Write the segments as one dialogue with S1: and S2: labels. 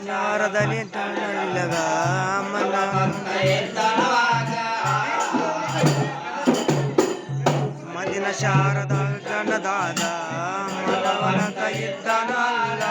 S1: ಶಾರದಲ್ಲಿ ತಳಗ ಮನ ಮದಿನ ಶಾರದ ಗಣದಾದ ಮನವನ ಕೈದ್ದನಲ್ಲ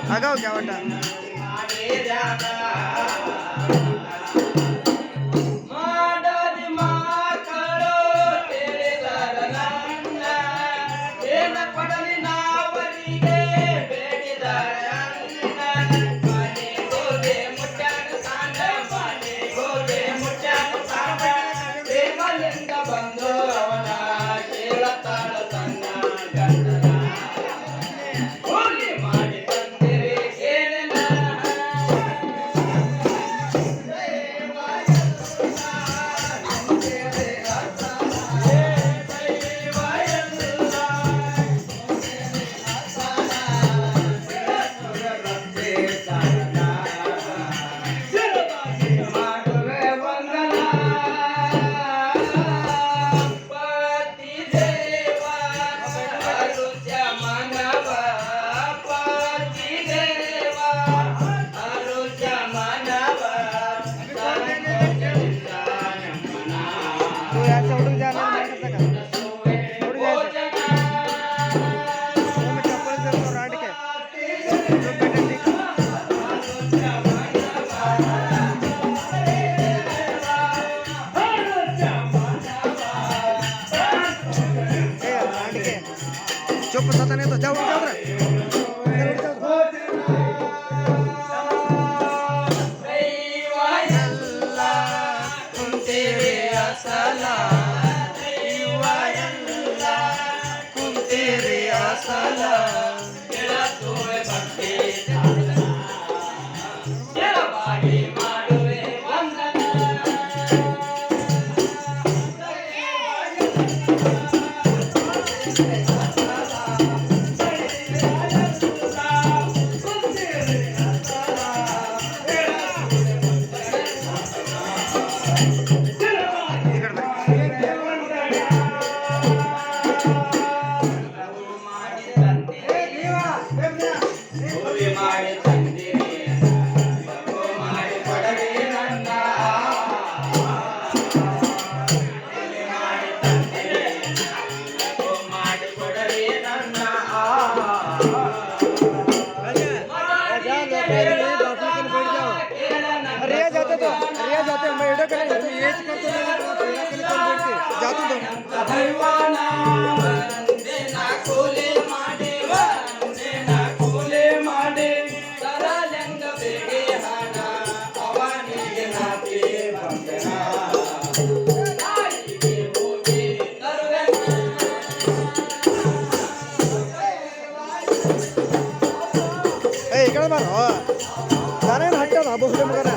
S1: आगाओ क्या बटा चुप पता नहीं तो जाओ जाओ रिया जाते मैं एडो करे तुम एज करते जातू ಬಾರೋ ನಾನೇನು ಹಟ್ಟದ ಬಹುದೇ ಮಗನ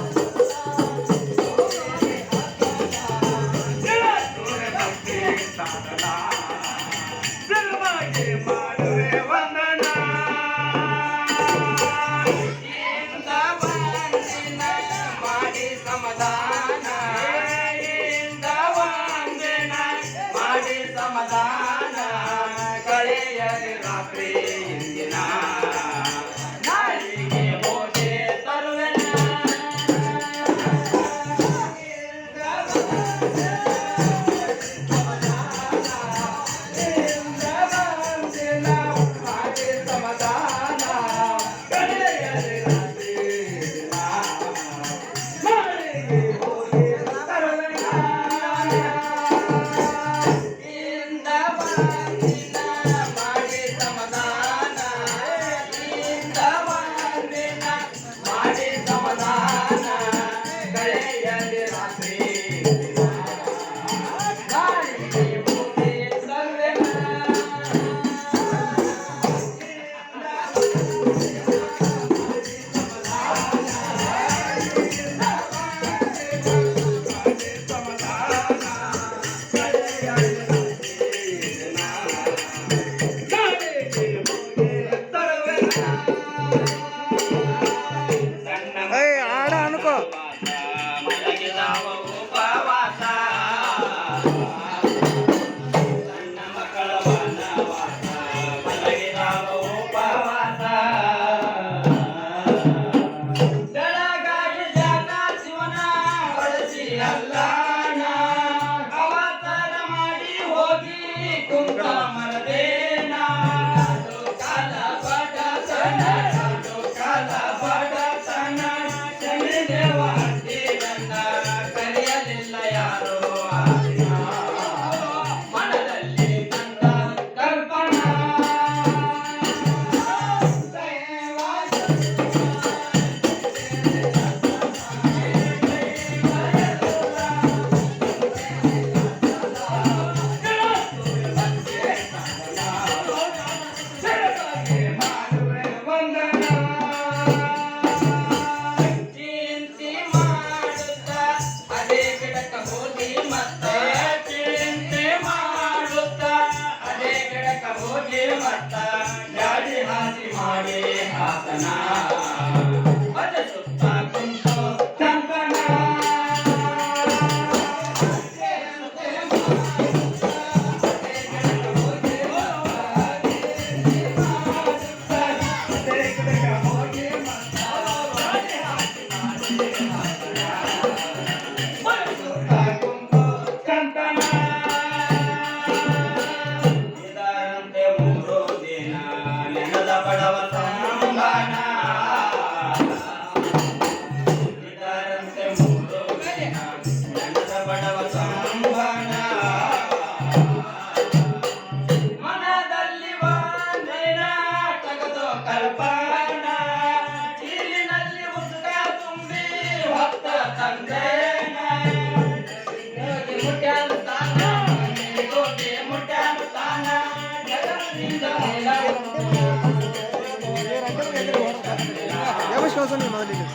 S1: ವಿಶ್ವಾಸನೇ ಮೊದಲಿಗೆ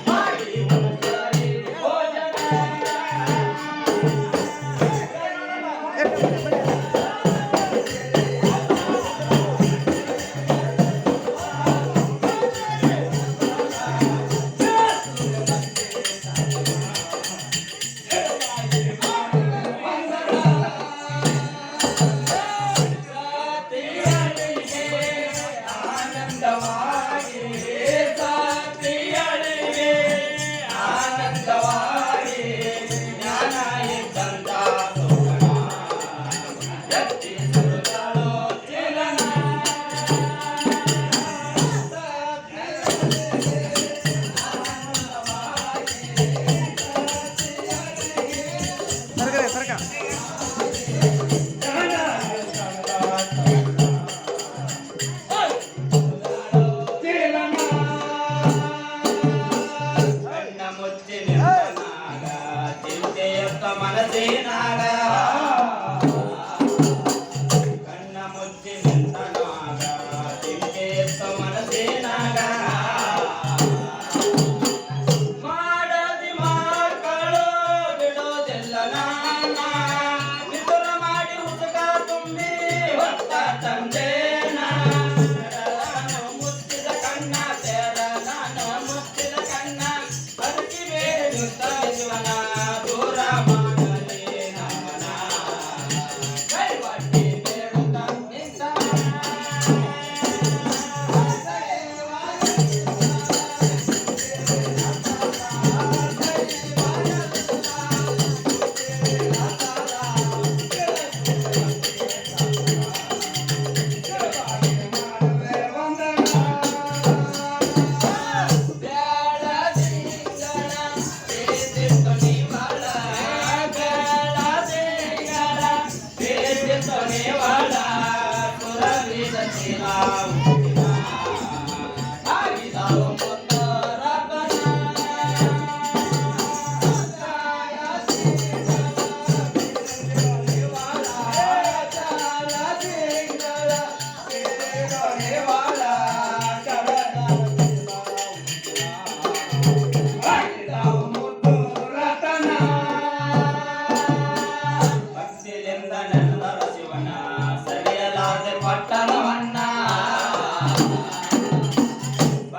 S2: ಕಣ್ಣ ಮುಚ್ಚಿ ನಿಂತ ನಾಗ ತಿಂಕೆ ಎತ್ತ ಮನಸ್ಸಿನಾಗ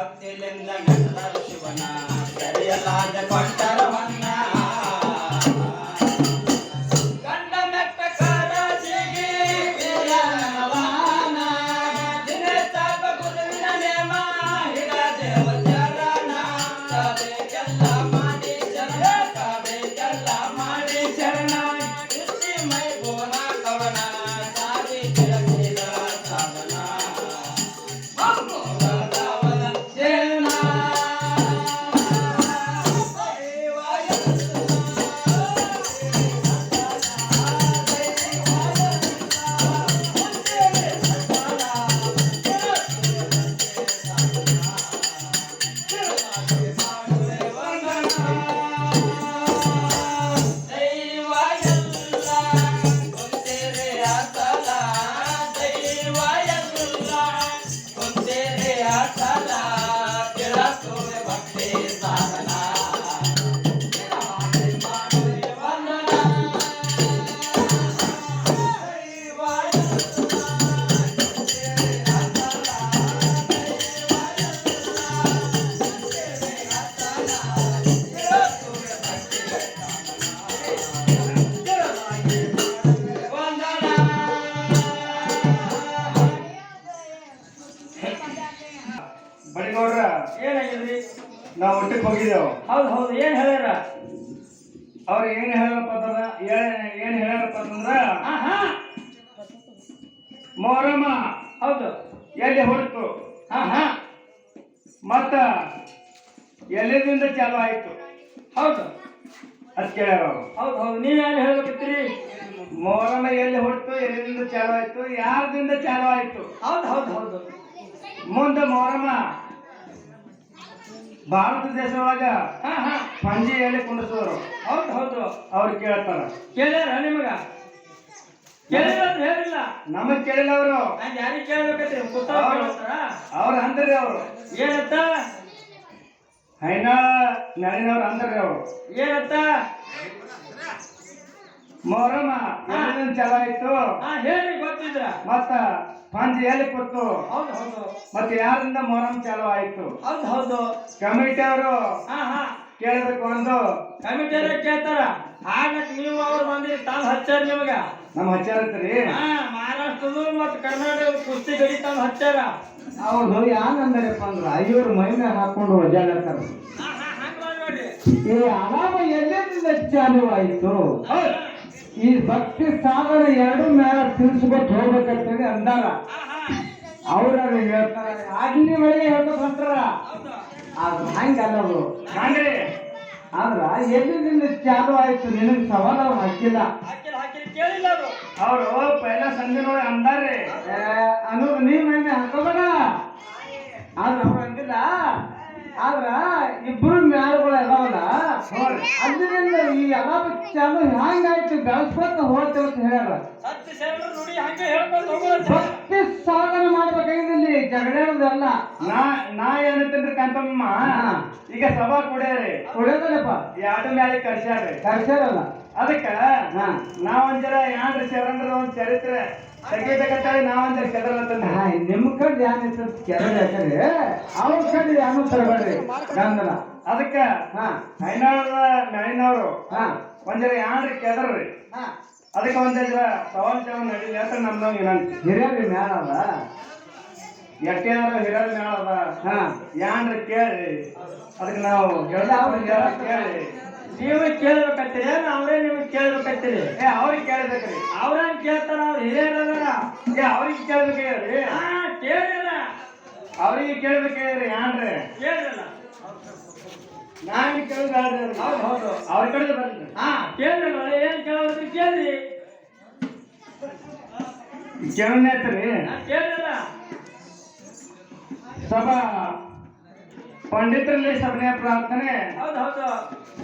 S2: ಭಕ್ತಿಲಿಂದ ಮೆಟ್ಟರು ಶಿವನ ಸರಿಯಲಾದ ಕೊಂಡರವನ್ನ ಗಂಡ ಮೆಟ್ಟ ಕಾರಾಜಿಗೆ ವೀರನವಾನ ದಿನ ಸಾಪ ಗುರುವಿನ ನೇಮ ಹಿಡ ದೇವ ಚರಣ ಸಭೆಗೆಲ್ಲ ಮಾಡಿ ಚರಣ ಸಭೆಗೆಲ್ಲ ಮಾಡಿ ಚರಣ ಕೃಷ್ಣಿ ಮೈ ಗೋನ ಕವನ ಸಾರಿ ಕೆಳಗಿದ ಸಾಧನ
S1: ಬಡಿಗೌಡ್ರ
S2: ಏನಾಗಿದ್ರಿ?
S1: ನಾವು ಊಟಕ್ಕೆ ಹೋಗಿದ್ದೆವು.
S2: ಹೌದು ಹೌದು, ಏನ್ ಹೇಳ್ಯಾರ?
S1: ಅವ್ರು ಏನ್ ಹೇಳ್ಯಾರಪ್ಪ ಅಂತಂದ್ರ ಮೊಹರಮ
S2: ಹೌದು
S1: ಎಲ್ಲಿ ಹೊರತು ಮತ್ತ ಎಲ್ಲಿಂದ ಚಾಲು ಆಯ್ತು
S2: ಹೌದು
S1: ಅದ್ ಕೇಳ್ಯಾರ ಅವ್ರು.
S2: ಹೌದು ಹೌದು, ನೀವೇನು ಹೇಳ್ಬೇಕಿತ್ರಿ?
S1: ಮೊಹರಮ ಎಲ್ಲಿ ಹೊರತು ಎಲ್ಲಿಂದ ಚಾಲು ಆಯ್ತು, ಯಾರದಿಂದ ಚಾಲು ಆಯ್ತು?
S2: ಹೌದು ಹೌದು ಹೌದು.
S1: ಮುಂದೆ ಮೊಹರಮ ಭಾರತ ದೇಶದೊಳಗ ಪಂಜಿಯಲ್ಲಿ ಕುಂಡಿಸೋರು.
S2: ಹೌದು ಹೌದು,
S1: ಅವ್ರು ಕೇಳ್ತಾರ.
S2: ಕೇಳ್ಯಾರ ನಿಮಗ? ಕೇಳಿಲ್ಲ ಅಂತ ಹೇಳಿಲ್ಲ.
S1: ನಮಗ್ ಕೇಳಿಲ್ಲ ಅವರು.
S2: ಯಾರಿಗೆ ಕೇಳ್ಬೇಕೈತಿ?
S1: ಅವ್ರ ಅಂದ್ರಿ ಅವರು
S2: ಏನಂತ?
S1: ಹೈನಾ ನಳಿನವ್ರು ಅಂದ್ರಿ ಅವರು
S2: ಏನಂತ?
S1: ಮೊಹರಮ ಎಲ್ಲಿಂದ ಚಾಲು ಆಯ್ತು
S2: ಹೇಳಿ ಗೊತ್ತಿದ್ರ
S1: ಮತ್ತ ಪಂಜಿ ಎಲ್ಲಿ ಕೊತ್ತು?
S2: ಹೌದು ಹೌದು.
S1: ಮತ್ತೆ ಯಾರಿಂದ ಮೊಹರಂ ಚಾಲು ಆಯ್ತು?
S2: ಹೌದು ಹೌದು.
S1: ಕಮಿಟಿ ಅವರು ಕೇಳಬೇಕು. ಒಂದು
S2: ಕಮಿಟಿ ಕೇಳ್ತಾರ. ಹಾಗಕ್ ನೀವು ಅವ್ರು ಬಂದ್ರಿ, ತಾವು ಹಚ್ಚಾರ ನಿಮಗ?
S1: ನಮ್ ಹಚ್ಚಾರತ್ರಿ.
S2: ಮಹಾರಾಷ್ಟ್ರದ ಮತ್ತು ಕರ್ನಾಟಕದ ಕುಸ್ತಿ ಗಡಿ ತಾವು ಹಚ್ಚಾರ.
S1: ಅವ್ರು ಯಾಕಂದ್ರಪ್ಪ ಅಂದ್ರ ಇವ್ರು ಮೈನ ಹಾಕೊಂಡು ಒಜಾಡ್ತಾರ. ಈ ಅಲಾಮ ಎಲ್ಲಿಂದ ಚಾಲು ಆಯ್ತು? ಈ ಭಕ್ತಿ ಸಾಗರ ಎರಡು ಮೇಲೆ ತಿಳಿಸ್ಕೊಟ್ಟು ಹೋಗ್ಬೇಕಂತೇಳಿ ಅಂದಾರ. ಅವ್ರ ಹೇಳ್ತಾರ, ಆಗ್ಲಿ ಒಳಗೆ ಹೇಳ್ಬೇಕು ಅಂತಾರ. ಆದ್ರ ಹಂಗಲ್ಲದು ಆದ್ರ ಎಲ್ಲಿಂದ ಚಾಲು ಆಯ್ತು ನಿನಗ್ ಸವಾಲ ಅವ್ರು ಹಾಕಿಲ್ಲ. ಅವರು ಪೈಲ ಸಂಜೆ ನೋಡಿ ಅಂದಾರ್ರಿ ಅನ್ನೋದು ನೀ ಮೈಮೆ ಹಾಕೋಬೇಡ. ಆದ್ರ ಅವ್ರು ಅಂದಿಲ್ಲ. ಆದ್ರ ಇಬ್ರು ಮ್ಯಾಲಗಳು ಅದಾವಲ್ಲ, ಅದರಿಂದ ಈ ಅಲಾಪ ಚಾಲು ಹ್ಯಾಂಗಾಯ್ತು ಬೆಳೆಸ್ಕೊತ ಹೋಗ್ತೇವೆ ಅಂತ ಹೇಳ್ಯಾರ. ಭಕ್ತಿ ಸಾಧನ ಮಾಡ್ಬೇಕಾಗಿದ್ದಲ್ಲಿ ಜಗಳೇನದಲ್ಲ. ನಾ ಏನಂತಂದ್ರೆ ಕಂತಮ್ಮ ಈಗ ಸಭಾ ಕುಡಿಯೋದಲ್ಲಪ್ಪ ಎರಡು ಮ್ಯಾಲೆ ಕರ್ಸ್ಯಾರಲ್ಲ. ಅದಕ್ಕ ನಾವೊಂದರ ಯಾನ್ರ ಶರಣರ ಒಂದ್ ಚರಿತ್ರೆ ತೆಗಿಬೇಕಂತೇಳಿ ನಾವೊಂದರ ಕೆದರತ್ತಂದ. ನಿಮ್ ಕಡೆ ಯಾನ್ ಕೆದರ ಯಾಕಂದ್ರೆ ಅವ್ರ ಕಡೆ ಯಾನು ತರಬೇಡ್ರಿ ಗಂಧನ. ಅದಕ್ಕ ನಳಿನವ್ರು ಒಂದರ ಯಾನ್ರ ಕೆದರ್ರಿ. ಅದಕ್ಕೆ ಒಂದರ ಸವಾಲ್ ಚಾವಲ್ ನಡೀಲಿ ಅಂತ ನಮ್ದವ್ ಏನಂತ ಹಿರಿಯರಿ ಮ್ಯಾಲ ಅದ. ಎಟ್ಟೇನಾರ ಹಿರಿಯರ ಮ್ಯಾಲ ಅದ ಯಾನ್ರ ಕೇಳಿ. ಅದಕ್ಕೆ ನಾವು ಕೇಳಿ
S2: ನೀವು ಕೇಳ್ಬೇಕತ್ತೀರಿ, ಅವ್ರೇ ನಿಮಗೆ ಕೇಳ್ಬೇಕತ್ತೀರಿ.
S1: ಅವ್ರಿಗೆ ಕೇಳ್ಬೇಕ್ರಿ.
S2: ಅವ್ರೇನ್ ಕೇಳ್ತಾರ? ಅವ್ರು ಹಿರಿಯರದಾರ.
S1: ಅವ್ರಿಗೆ ಕೇಳ್ಬೇಕ್ರಿ.
S2: ಕೇಳಿಲ್ಲ,
S1: ಅವ್ರಿಗೆ ಕೇಳ್ಬೇಕ್ರಿ. ಯಾನ್ರಿ
S2: ಕೇಳಿಲ್ಲ,
S1: ನಾನು ಕೇಳಿದ್ರಿ.
S2: ಹೌದು ಹೌದು,
S1: ಅವ್ರ ಕಡೆ ಬರ್ರಿ.
S2: ಕೇಳಿಲ್ಲ. ಏನ್ ಕೇಳೋದ್ರಿ? ಕೇಳಿ
S1: ಕೇಳನೇತ್ರಿ.
S2: ಕೇಳಿಲ್ಲ.
S1: ಸಭಾ ಪಂಡಿತರಲ್ಲಿ ಸಭೆಯ ಪ್ರಾರ್ಥನೆ.
S2: ಹೌದು ಹೌದು.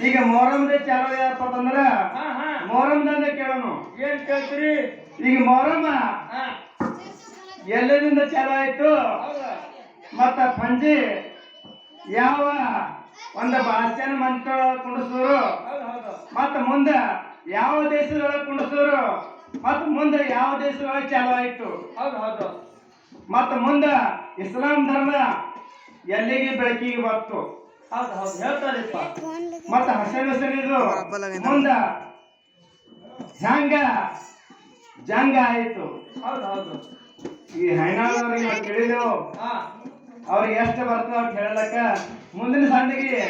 S1: ಈಗ ಮೊಹರಂದೇ ಚಾಲು ಯಾರಪ್ಪ ಅಂತಂದ್ರ ಮೊಹರಂದಂದ ಕೇಳೋಣ.
S2: ಏನ್ ಕೇಳ್ತೀರಿ?
S1: ಈಗ ಮೊಹರಮ ಎಲ್ಲದಿಂದ ಚಾಲು ಆಯ್ತು ಮತ್ತ ಪಂಜಿ ಯಾವ ಒಂದು ಭಾಷೆನ ಮಂತ್ರ ಕುಂಡಿಸೋರು, ಮತ್ತ ಮುಂದೆ ಯಾವ ದೇಶದೊಳಗೆ ಕುಂಡಿಸೋರು, ಮತ್ತ ಮುಂದೆ ಯಾವ ದೇಶದೊಳಗೆ ಚಾಲು ಆಯ್ತು.
S2: ಹೌದು ಹೌದು.
S1: ಮತ್ತ ಮುಂದೆ ಇಸ್ಲಾಂ ಧರ್ಮ ಎಲ್ಲಿಗೆ ಬೆಳಕಿಗೆ ಬಂತು.
S2: ಹೌದು ಹೌದು ಹೇಳ್ತಾರಿಪ್ಪ.
S1: ಮತ್ತ ಹಸನಿದು ಮುಂದ ಹೆಂಗ ಜಂಗ ಆಯ್ತು.
S2: ಹೌದು ಹೌದು.
S1: ಈ ಹೈನಾಳವ್ರಿಗೆ ತಿಳಿದೆವು
S2: ಹಾ
S1: ಅವ್ರಿಗೆ ಎಷ್ಟು ಬರ್ತದ ಅಂತ ಹೇಳಲಕ್ಕ ಮುಂದಿನ ಸಂದಿಗೆ